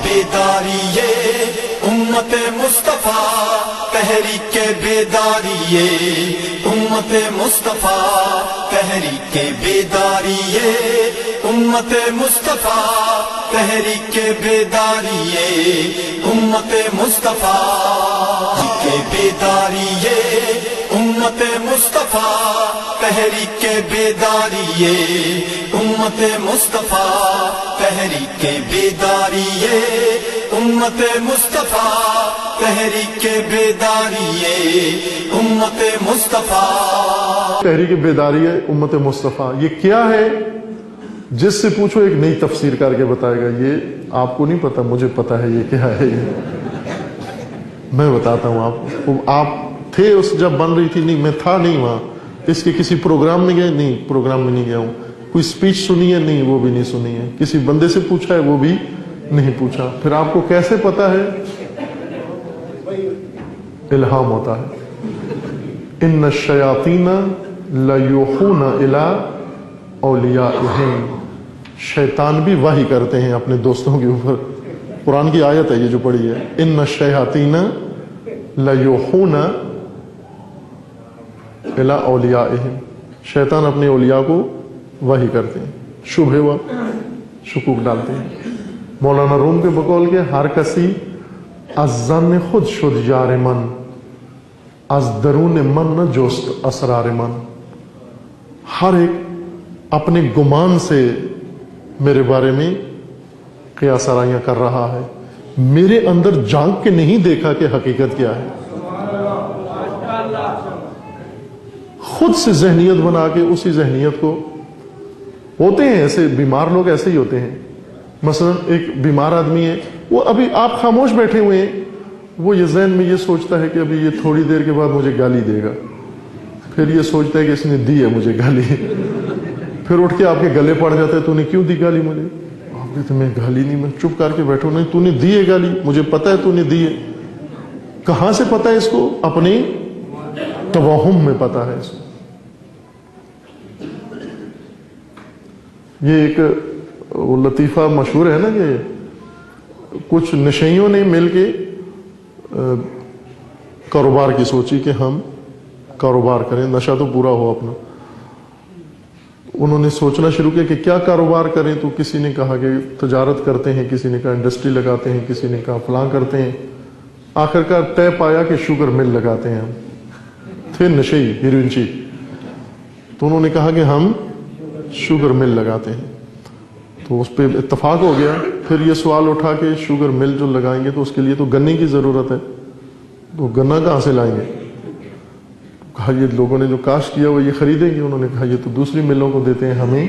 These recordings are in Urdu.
بیداری یہ امت مصطفیٰ، تحریک بیداری یہ امت مصطفیٰ، تحریک بیداری یہ امت مصطفیٰ، تحریک بیداری یہ امت مصطفیٰ، تحریک بیداری یہ امت مصطفیٰ، تحریک بیداری یہ امت مصطفیٰ، تحریک بیداری یہ امت مصطفیٰ، تحریک بیداری یہ امت مصطفیٰ۔ تحریک بیداری ہے امت مصطفیٰ، یہ کیا ہے؟ جس سے پوچھو ایک نئی تفسیر کر کے بتائے گا، یہ آپ کو نہیں پتا، مجھے پتا ہے یہ کیا ہے۔ میں بتاتا ہوں آپ کو۔ آپ تھے اس جب بن رہی تھی؟ نہیں، میں تھا نہیں وہاں۔ اس کے کسی پروگرام میں گئے؟ نہیں، پروگرام میں نہیں گیا ہوں۔ کوئی سپیچ سنی ہے؟ نہیں، وہ بھی نہیں سنی ہے۔ کسی بندے سے پوچھا ہے؟ وہ بھی نہیں پوچھا۔ پھر آپ کو کیسے پتا ہے؟ الہام ہوتا ہے۔ ان الشیاطین لیوحون الی اولیائہم، شیطان بھی وحی کرتے ہیں اپنے دوستوں کے اوپر۔ قرآن کی آیت ہے یہ جو پڑھی ہے، ان الشیاطین لیوحون الی اولیائہم، شیطان اپنے اولیاء کو وحی کرتے ہیں، شبہ و شکوک ڈالتے ہیں۔ مولانا روم کے بقول کے ہر کسی از ظن خود شد یار من، از درون من نہ جست اسرار من، ہر ایک اپنے گمان سے میرے بارے میں قیاس آرائیاں کر رہا ہے، میرے اندر جھانک کے نہیں دیکھا کہ حقیقت کیا ہے۔ خود سے ذہنیت بنا کے اسی ذہنیت کو، ہوتے ہیں ایسے بیمار لوگ، ایسے ہی ہوتے ہیں۔ مثلا ایک بیمار آدمی ہے، وہ ابھی آپ خاموش بیٹھے ہوئے ہیں، وہ یہ ذہن میں یہ سوچتا ہے کہ ابھی یہ تھوڑی دیر کے بعد مجھے گالی دے گا، پھر یہ سوچتا ہے کہ اس نے دی ہے مجھے گالی، پھر اٹھ کے آپ کے گلے پڑ جاتا ہے، تو نے کیوں دی گالی مجھے؟ آپ کہتے میں گالی نہیں، میں چپ کر کے بیٹھوں، نہیں تو نے دی ہے گالی، مجھے پتا ہے تو نے دی ہے۔ کہاں سے پتا ہے اس کو؟ اپنے توہم میں پتا ہے اس کو۔ یہ ایک وہ لطیفہ مشہور ہے نا کہ کچھ نشئیوں نے مل کے کاروبار کی سوچی کہ ہم کاروبار کریں، نشہ تو پورا ہو اپنا۔ انہوں نے سوچنا شروع کیا کہ کیا کاروبار کریں، تو کسی نے کہا کہ تجارت کرتے ہیں، کسی نے کہا انڈسٹری لگاتے ہیں، کسی نے کہا فلاں کرتے ہیں۔ آخر کار طے پایا کہ شوگر مل لگاتے ہیں ہم۔ تھے نشئی، ہیروئنچی، تو انہوں نے کہا کہ ہم شوگر مل لگاتے ہیں، تو اس پہ اتفاق ہو گیا۔ پھر یہ سوال اٹھا کہ شوگر مل جو لگائیں گے تو اس کے لیے تو گنے کی ضرورت ہے، تو گنا کہاں سے لائیں گے؟ کہا یہ لوگوں نے جو کاشت کیا وہ یہ خریدیں گے؟ انہوں نے کہا یہ تو دوسری ملوں کو دیتے ہیں، ہمیں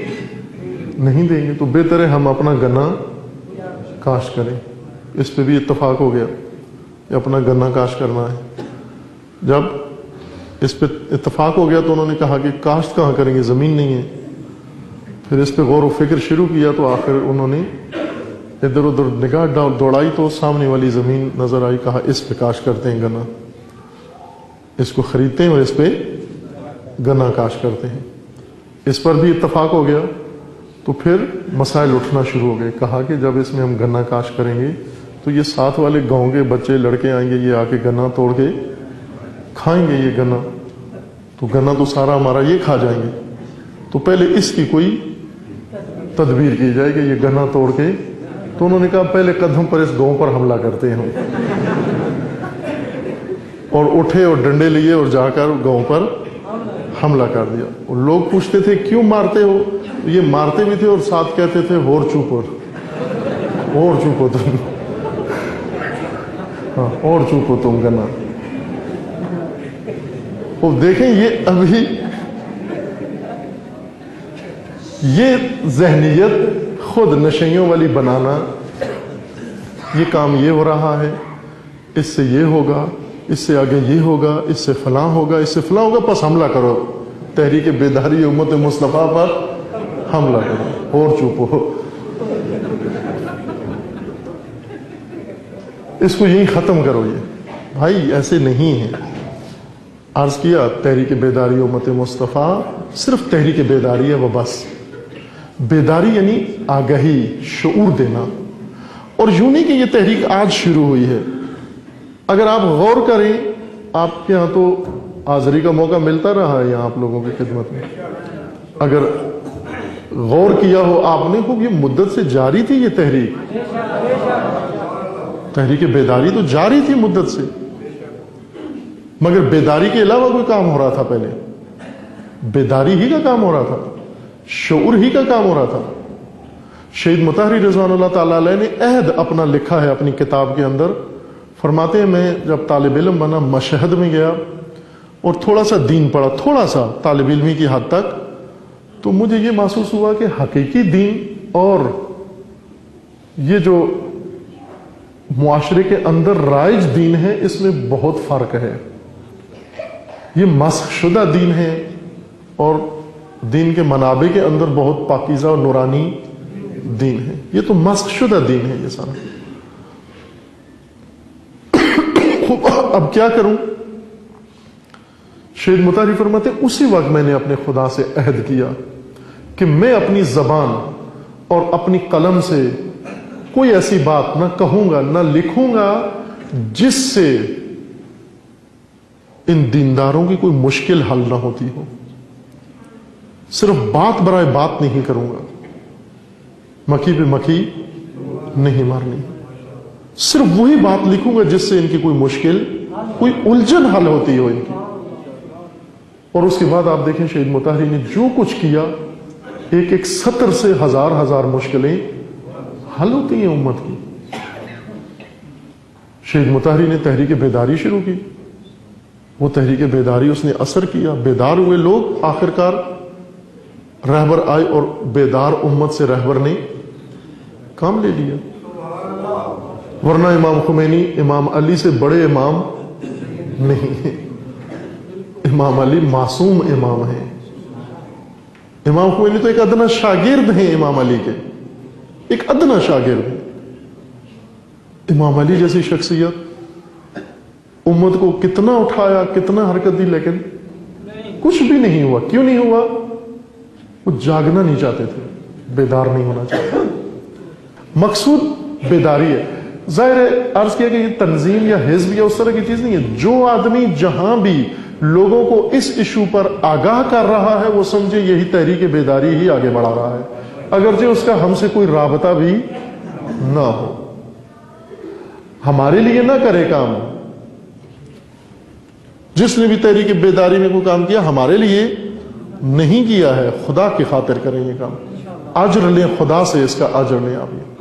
نہیں دیں گے، تو بہتر ہے ہم اپنا گنا کاشت کریں۔ اس پہ بھی اتفاق ہو گیا کہ اپنا گنا کاشت کرنا ہے۔ جب اس پہ اتفاق ہو گیا تو انہوں نے کہا کہ کاشت کہاں کریں گے، زمین نہیں ہے۔ پھر اس پہ غور و فکر شروع کیا تو آخر انہوں نے ادھر ادھر نگاہ دوڑائی تو سامنے والی زمین نظر آئی، کہا اس پہ کاشت کرتے ہیں گنا، اس کو خریدتے ہیں اور اس پہ گنا کاشت کرتے ہیں۔ اس پر بھی اتفاق ہو گیا تو پھر مسائل اٹھنا شروع ہو گئے۔ کہا کہ جب اس میں ہم گنا کاشت کریں گے تو یہ ساتھ والے گاؤں کے بچے لڑکے آئیں گے، یہ آ کے گنا توڑ کے کھائیں گے، یہ گنا تو گنا تو سارا ہمارا یہ کھا جائیں گے، تو پہلے اس کی کوئی تدبیر کی جائے کہ یہ گنا توڑ کے۔ تو انہوں نے کہا پہلے قدم پر اس گاؤں پر حملہ کرتے ہیں ہم، اور اٹھے اور ڈنڈے لیے اور جا کر گاؤں پر حملہ کر دیا۔ اور لوگ پوچھتے تھے کیوں مارتے ہو؟ یہ مارتے بھی تھے اور ساتھ کہتے تھے اور چوپو، اور چوپو تم، ہاں اور چوپو تم گنا۔ اور دیکھیں یہ ابھی یہ ذہنیت خود نشیوں والی بنانا، یہ کام یہ ہو رہا ہے، اس سے یہ ہوگا، اس سے آگے یہ ہوگا، اس سے فلاں ہوگا، اس سے فلاں ہوگا، پس حملہ کرو، تحریک بیداری امت مصطفیٰ پر حملہ کرو، اور چپ ہو۔ اس کو یہی ختم کرو۔ یہ بھائی ایسے نہیں ہے۔ عرض کیا تحریک بیداری امت مصطفیٰ صرف تحریک بیداری ہے وہ بس۔ بیداری یعنی آگہی، شعور دینا، اور یوں نہیں کہ یہ تحریک آج شروع ہوئی ہے. اگر آپ غور کریں, آپ کے یہاں تو حاضری کا موقع ملتا رہا ہے یہاں آپ لوگوں کی خدمت میں, اگر غور کیا ہو آپ نے, خوب یہ مدت سے جاری تھی یہ تحریک بیداری تو جاری تھی مدت سے, مگر بیداری کے علاوہ کوئی کام ہو رہا تھا پہلے. بیداری ہی کا کام ہو رہا تھا, شعور ہی کا کام ہو رہا تھا. شہید مطہری رضوان اللہ تعالیٰ علیہ نے عہد اپنا لکھا ہے اپنی کتاب کے اندر. فرماتے ہیں میں جب طالب علم بنا مشہد میں گیا اور تھوڑا سا دین پڑھا, تھوڑا سا طالب علمی کی حد تک, تو مجھے یہ محسوس ہوا کہ حقیقی دین اور یہ جو معاشرے کے اندر رائج دین ہے اس میں بہت فرق ہے. یہ مسخ شدہ دین ہے اور دین کے منابع کے اندر بہت پاکیزہ اور نورانی دین ہے. یہ تو مسخ شدہ دین ہے یہ سارا. اب کیا کروں؟ شہید مطہری فرماتے اسی وقت میں نے اپنے خدا سے عہد کیا کہ میں اپنی زبان اور اپنی قلم سے کوئی ایسی بات نہ کہوں گا نہ لکھوں گا جس سے ان دینداروں کی کوئی مشکل حل نہ ہوتی ہو. صرف بات برائے بات نہیں کروں گا, مکھی پہ مکھی نہیں مارنی. صرف وہی بات لکھوں گا جس سے ان کی کوئی مشکل, کوئی الجھن حل ہوتی ہو ان کی. اور اس کے بعد آپ دیکھیں شہید مطہری نے جو کچھ کیا, ایک ایک سطر سے ہزار ہزار مشکلیں حل ہوتی ہیں امت کی. شہید مطہری نے تحریک بیداری شروع کی. وہ تحریک بیداری اس نے اثر کیا, بیدار ہوئے لوگ, آخرکار رہبر آئے اور بیدار امت سے رہبر نے کام لے لیا. ورنہ امام خمینی امام علی سے بڑے امام نہیں ہیں. امام علی معصوم امام ہیں. امام خمینی تو ایک ادنا شاگرد ہیں امام علی کے, ایک ادنا شاگرد ہیں. امام علی جیسی شخصیت امت کو کتنا اٹھایا, کتنا حرکت دی, لیکن کچھ بھی نہیں ہوا. کیوں نہیں ہوا؟ وہ جاگنا نہیں چاہتے تھے, بیدار نہیں ہونا چاہتے. مقصود بیداری ہے. ظاہر ہے عرض کیا کہ یہ تنظیم یا حزب یا اس طرح کی چیز نہیں ہے. جو آدمی جہاں بھی لوگوں کو اس ایشو پر آگاہ کر رہا ہے وہ سمجھے یہی تحریک بیداری ہی آگے بڑھا رہا ہے, اگرچہ اس کا ہم سے کوئی رابطہ بھی نہ ہو. ہمارے لیے نہ کرے کام. جس نے بھی تحریک بیداری میں کوئی کام کیا ہمارے لیے نہیں کیا ہے, خدا کی خاطر کریں یہ کام. اجر لیں خدا سے, اس کا اجر لیں آپ.